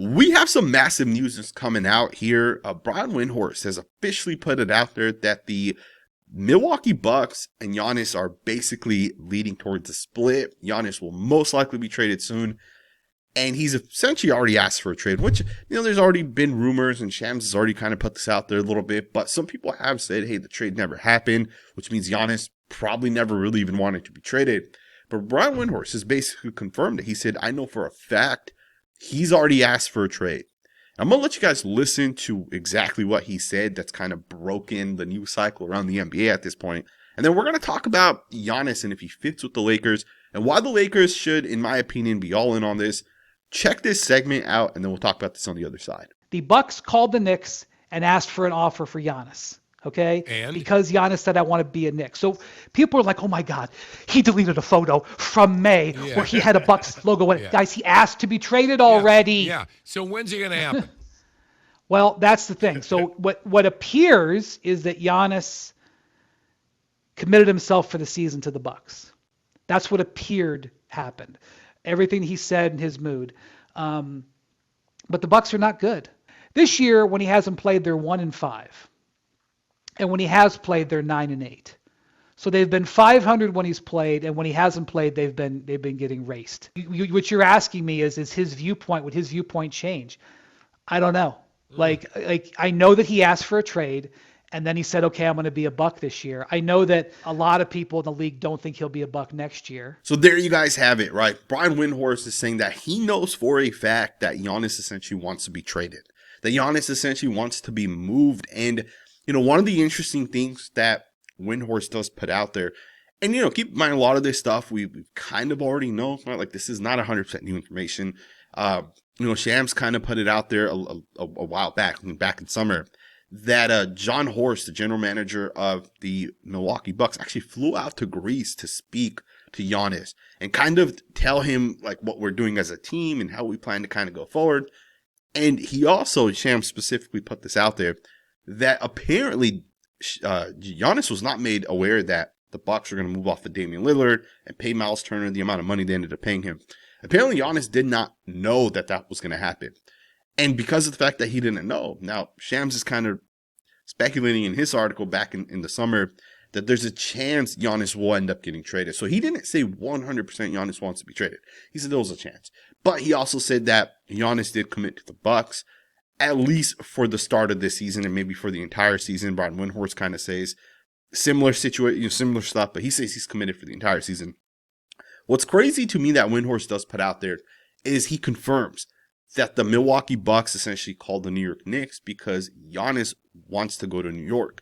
We have some massive news that's coming out here. Brian Windhorst has officially put it out there that the Milwaukee Bucks and Giannis are basically leading towards a split. Giannis will most likely be traded soon. And he's essentially already asked for a trade, which, there's already been rumors, and Shams has already kind of put this out there a little bit. But some people have said, hey, the trade never happened, which means Giannis probably never really even wanted to be traded. But Brian Windhorst has basically confirmed it. He said, I know for a fact he's already asked for a trade. I'm going to let you guys listen to exactly what he said that's kind of broken the news cycle around the NBA at this point. And then we're going to talk about Giannis and if he fits with the Lakers and why the Lakers should, in my opinion, be all in on this. Check this segment out, and then we'll talk about this on the other side. The Bucks called the Knicks and asked for an offer for Giannis. Okay? And? Because Giannis said, I want to be a Knick. So people are like, oh my God, he deleted a photo from May where he had a Bucks logo. Guys, he asked to be traded already. Yeah. So when's it going to happen? Well, that's the thing. So what appears is that Giannis committed himself for the season to the Bucks. That's what appeared happened. Everything he said in his mood. But the Bucks are not good. This year, when he hasn't played, they're 1-5. And when he has played, they're 9-8. So they've been 500 when he's played, and when he hasn't played, they've been getting raced. What you're asking me is his viewpoint, would his viewpoint change? I don't know. Like I know that he asked for a trade, and then he said, okay, I'm going to be a Buck this year. I know that a lot of people in the league don't think he'll be a Buck next year. So there you guys have it, right? Brian Windhorst is saying that he knows for a fact that Giannis essentially wants to be traded. That Giannis essentially wants to be moved. And, one of the interesting things that Windhorst does put out there, and, keep in mind a lot of this stuff we kind of already know, right? Like this is not 100% new information. Shams kind of put it out there a while back in summer, that John Horst, the general manager of the Milwaukee Bucks, actually flew out to Greece to speak to Giannis and kind of tell him like what we're doing as a team and how we plan to kind of go forward. And he also, Shams specifically put this out there, that apparently Giannis was not made aware that the Bucks were going to move off of Damian Lillard and pay Miles Turner the amount of money they ended up paying him. Apparently Giannis did not know that was going to happen. And because of the fact that he didn't know, now Shams is kind of speculating in his article back in the summer that there's a chance Giannis will end up getting traded. So he didn't say 100% Giannis wants to be traded. He said there was a chance. But he also said that Giannis did commit to the Bucks, at least for the start of this season and maybe for the entire season. Brian Windhorst kind of says similar situation, similar stuff, but he says he's committed for the entire season. What's crazy to me that Windhorst does put out there is he confirms that the Milwaukee Bucks essentially called the New York Knicks because Giannis wants to go to New York.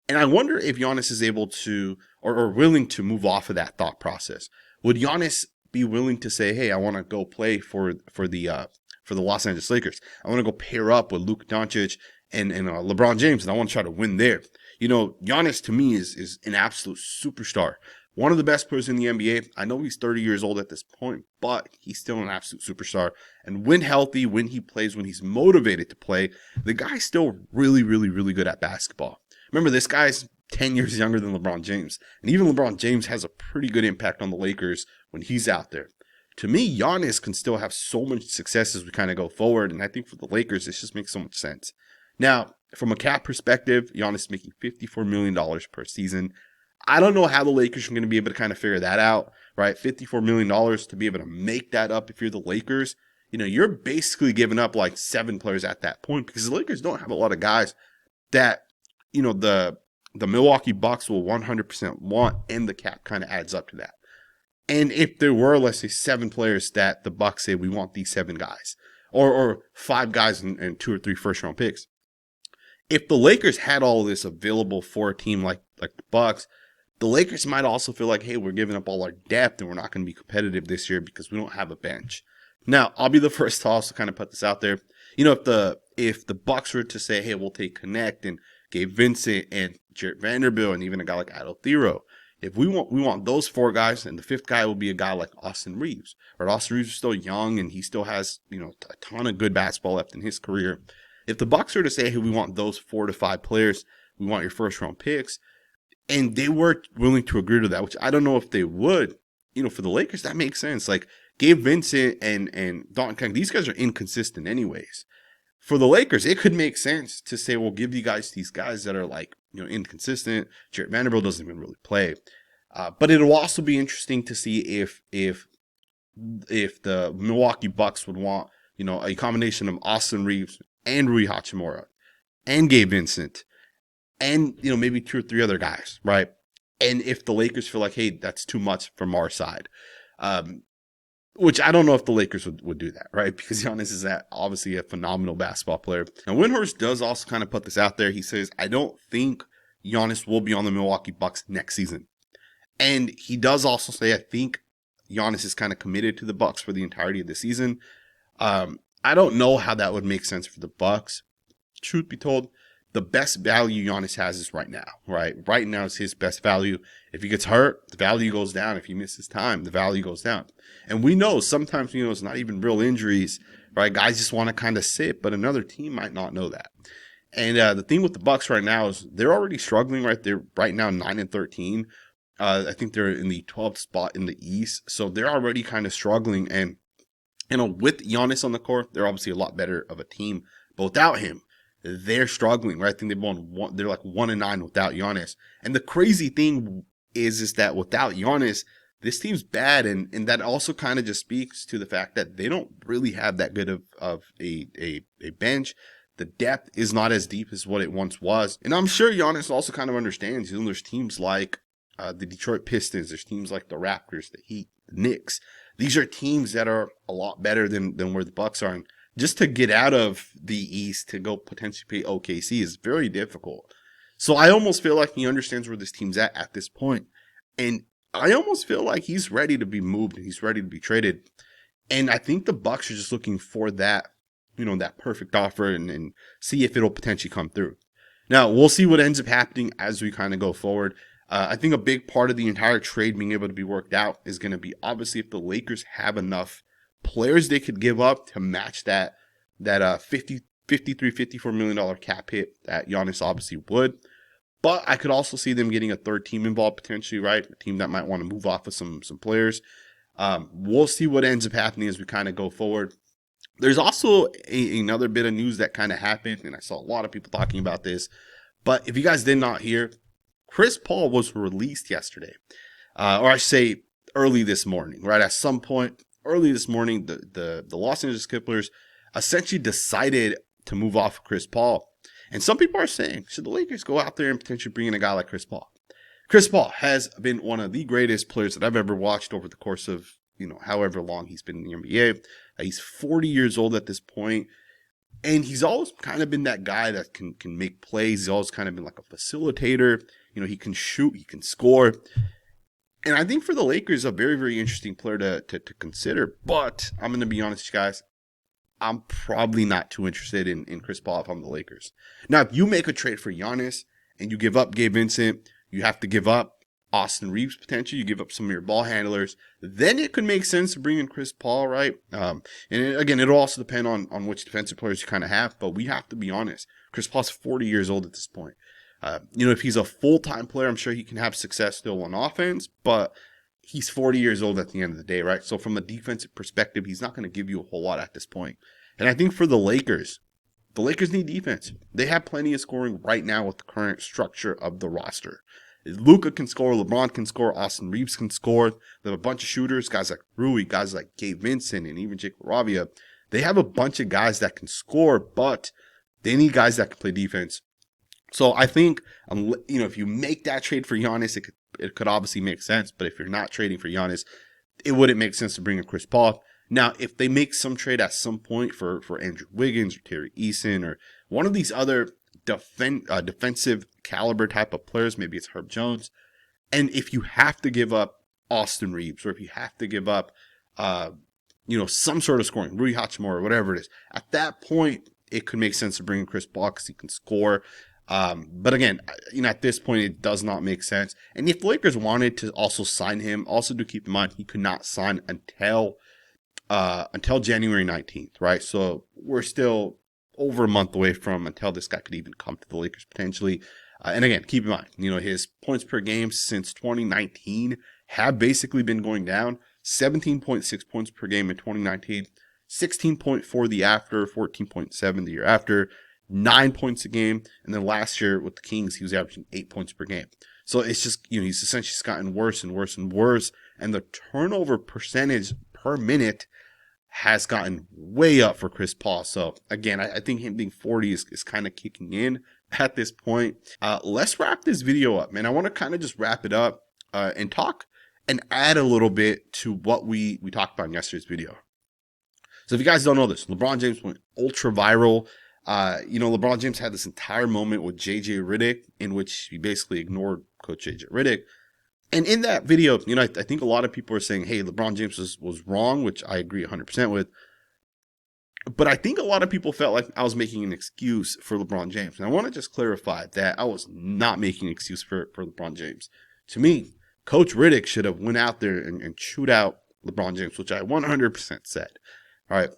And I wonder if Giannis is able to or willing to move off of that thought process. Would Giannis be willing to say, hey, I want to go play for the Los Angeles Lakers. I want to go pair up with Luka Doncic and LeBron James, and I want to try to win there. Giannis to me is an absolute superstar. One of the best players in the NBA. I know he's 30 years old at this point, but he's still an absolute superstar. And when healthy, when he plays, when he's motivated to play, the guy's still really, really, really good at basketball. Remember, this guy's 10 years younger than LeBron James. And even LeBron James has a pretty good impact on the Lakers when he's out there. To me, Giannis can still have so much success as we kind of go forward. And I think for the Lakers, this just makes so much sense. Now, from a cap perspective, Giannis is making $54 million per season. I don't know how the Lakers are going to be able to kind of figure that out, right? $54 million to be able to make that up if you're the Lakers. You're basically giving up like 7 players at that point because the Lakers don't have a lot of guys that, the Milwaukee Bucks will 100% want, and the cap kind of adds up to that. And if there were, let's say, 7 players that the Bucks say we want these 7 guys, or 5 guys and 2 or 3 first-round picks, if the Lakers had all of this available for a team like the Bucks, the Lakers might also feel like, hey, we're giving up all our depth and we're not going to be competitive this year because we don't have a bench. Now, I'll be the first to also kind of put this out there. If the Bucks were to say, hey, we'll take Connect and Gabe Vincent and Jarrett Vanderbilt and even a guy like Adel Thero, if we want those 4 guys, and the 5th guy will be a guy like Austin Reeves. Right? Austin Reeves is still young and he still has, a ton of good basketball left in his career. If the Bucks were to say, hey, we want those 4 to 5 players, we want your first round picks, and they were willing to agree to that, which I don't know if they would, for the Lakers, that makes sense. Like, Gabe Vincent and Dalton Knecht, these guys are inconsistent anyways. For the Lakers, it could make sense to say, we'll give you guys these guys that are like, inconsistent. Jarrett Vanderbilt doesn't even really play. But it'll also be interesting to see if the Milwaukee Bucks would want, a combination of Austin Reeves and Rui Hachimura and Gabe Vincent and, maybe 2 or 3 other guys, right? And if the Lakers feel like, hey, that's too much from our side, which I don't know if the Lakers would do that, right? Because Giannis is obviously a phenomenal basketball player. And Windhorst does also kind of put this out there. He says, I don't think Giannis will be on the Milwaukee Bucks next season. And he does also say, I think Giannis is kind of committed to the Bucks for the entirety of the season. I don't know how that would make sense for the Bucks. Truth be told, the best value Giannis has is right now, right? Right now is his best value. If he gets hurt, the value goes down. If he misses time, the value goes down. And we know sometimes, it's not even real injuries, right? Guys just want to kind of sit, but another team might not know that. And the thing with the Bucks right now is they're already struggling, right? They're right now 9-13. I think they're in the 12th spot in the East. So they're already kind of struggling. And, with Giannis on the court, they're obviously a lot better of a team. But without him, they're struggling, right? I think they're like 1-9 without Giannis. And the crazy thing is that without Giannis, this team's bad. And that also kind of just speaks to the fact that they don't really have that good of a bench. The depth is not as deep as what it once was. And I'm sure Giannis also kind of understands, there's teams like the Detroit Pistons, there's teams like the Raptors, the Heat, the Knicks. These are teams that are a lot better than where the Bucks are. And just to get out of the East to go potentially play OKC is very difficult. So I almost feel like he understands where this team's at this point. And I almost feel like he's ready to be moved and he's ready to be traded. And I think the Bucks are just looking for that, that perfect offer and see if it'll potentially come through. Now, we'll see what ends up happening as we kind of go forward. I think a big part of the entire trade being able to be worked out is going to be obviously if the Lakers have enough players they could give up to match that $54 million cap hit that Giannis obviously would. But I could also see them getting a third team involved potentially, right? A team that might want to move off of some players. We'll see what ends up happening as we kind of go forward. There's also another bit of news that kind of happened, and I saw a lot of people talking about this. But if you guys did not hear, Chris Paul was released yesterday, or I should say early this morning, right? At some point early this morning, the Los Angeles Clippers essentially decided to move off of Chris Paul. And some people are saying, should the Lakers go out there and potentially bring in a guy like Chris Paul? Chris Paul has been one of the greatest players that I've ever watched over the course of, however long he's been in the NBA. He's 40 years old at this point. And he's always kind of been that guy that can make plays. He's always kind of been like a facilitator. He can shoot, he can score. And I think for the Lakers, a very, very interesting player to consider. But I'm going to be honest, guys. I'm probably not too interested in Chris Paul if I'm the Lakers. Now, if you make a trade for Giannis and you give up Gabe Vincent, you have to give up Austin Reeves potentially, you give up some of your ball handlers, then it could make sense to bring in Chris Paul, right? And again, it'll also depend on which defensive players you kind of have, but we have to be honest. Chris Paul's 40 years old at this point. If he's a full-time player, I'm sure he can have success still on offense, but he's 40 years old at the end of the day, right? So from a defensive perspective, he's not going to give you a whole lot at this point. And I think for the Lakers need defense. They have plenty of scoring right now with the current structure of the roster. Luka can score, LeBron can score, Austin Reeves can score. They have a bunch of shooters, guys like Rui, guys like Gabe Vincent, and even Jake LaRavia. They have a bunch of guys that can score, but they need guys that can play defense. So I think, if you make that trade for Giannis, it could obviously make sense. But if you're not trading for Giannis, it wouldn't make sense to bring in Chris Paul. Now, if they make some trade at some point for Andrew Wiggins or Terry Eason or one of these other defensive caliber type of players, maybe it's Herb Jones, and if you have to give up Austin Reeves or if you have to give up, some sort of scoring, Rui Hachimura or whatever it is, at that point, it could make sense to bring in Chris Paul because he can score. But again, at this point, it does not make sense. And if the Lakers wanted to also sign him, also do keep in mind he could not sign until January 19th, right? So we're still over a month away from until this guy could even come to the Lakers potentially. And again, keep in mind, his points per game since 2019 have basically been going down. 17.6 points per game in 2019, 16.4 the after, 14.7 the year after, 9 points a game. And then last year with the Kings, he was averaging 8 points per game. So it's just, he's essentially just gotten worse and worse and worse. And the turnover percentage per minute has gotten way up for Chris Paul. So again, I think him being 40 is kind of kicking in at this point. Let's wrap this video up, man. I want to kind of just wrap it up and talk and add a little bit to what we talked about in yesterday's video. So if you guys don't know this, LeBron James went ultra viral. LeBron James had this entire moment with JJ Redick in which he basically ignored Coach JJ Redick. And in that video, I think a lot of people are saying, hey, LeBron James was wrong, which I agree 100% with. But I think a lot of people felt like I was making an excuse for LeBron James. And I want to just clarify that I was not making an excuse for LeBron James. To me, Coach Redick should have went out there and chewed out LeBron James, which I 100% said. All right.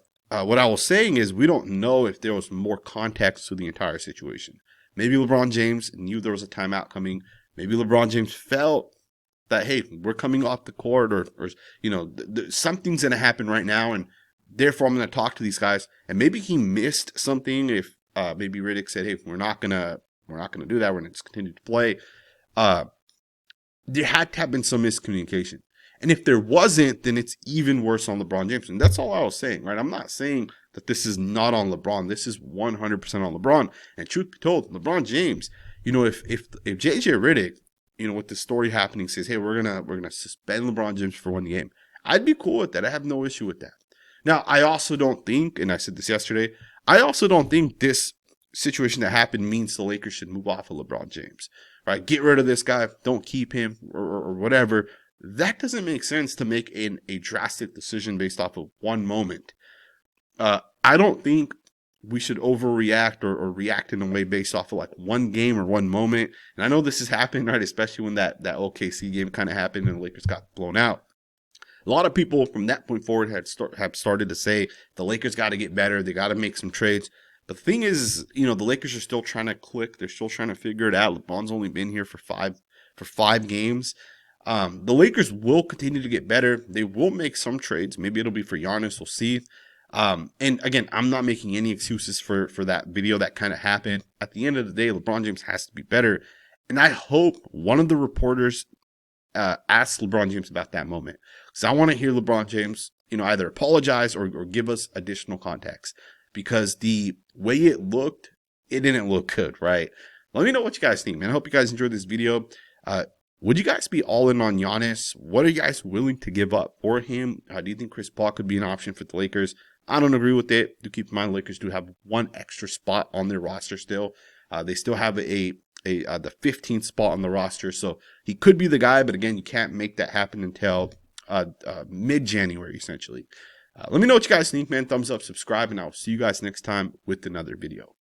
What I was saying is we don't know if there was more context to the entire situation. Maybe LeBron James knew there was a timeout coming. Maybe LeBron James felt that, hey, we're coming off the court or something's going to happen right now. And therefore I'm going to talk to these guys. And maybe he missed something if maybe Redick said, hey, we're not going to do that. We're going to just continue to play. There had to have been some miscommunication. And if there wasn't, then it's even worse on LeBron James. And that's all I was saying, right? I'm not saying that this is not on LeBron. This is 100% on LeBron. And truth be told, LeBron James, if JJ Redick, with the story happening, says, hey, we're gonna suspend LeBron James for one game, I'd be cool with that. I have no issue with that. Now, I also don't think, and I said this yesterday, I also don't think this situation that happened means the Lakers should move off of LeBron James, right? Get rid of this guy, don't keep him, or whatever. That doesn't make sense to make a drastic decision based off of one moment. I don't think we should overreact or react in a way based off of like one game or one moment. And I know this is happening, right? Especially when that OKC game kind of happened and the Lakers got blown out. A lot of people from that point forward have started to say the Lakers got to get better. They got to make some trades. But the thing is, the Lakers are still trying to click. They're still trying to figure it out. LeBron's only been here for five games. The Lakers will continue to get better. They will make some trades. Maybe it'll be for Giannis. We'll see. And again, I'm not making any excuses for that video that kind of happened. At the end of the day, LeBron James has to be better. And I hope one of the reporters asks LeBron James about that moment. Because I want to hear LeBron James, either apologize or give us additional context. Because the way it looked, it didn't look good, right? Let me know what you guys think, man. I hope you guys enjoyed this video. Would you guys be all in on Giannis? What are you guys willing to give up for him? Do you think Chris Paul could be an option for the Lakers? I don't agree with it. Do keep in mind, the Lakers do have one extra spot on their roster still. They still have the 15th spot on the roster, so he could be the guy. But again, you can't make that happen until mid-January, essentially. Let me know what you guys think, man. Thumbs up, subscribe, and I'll see you guys next time with another video.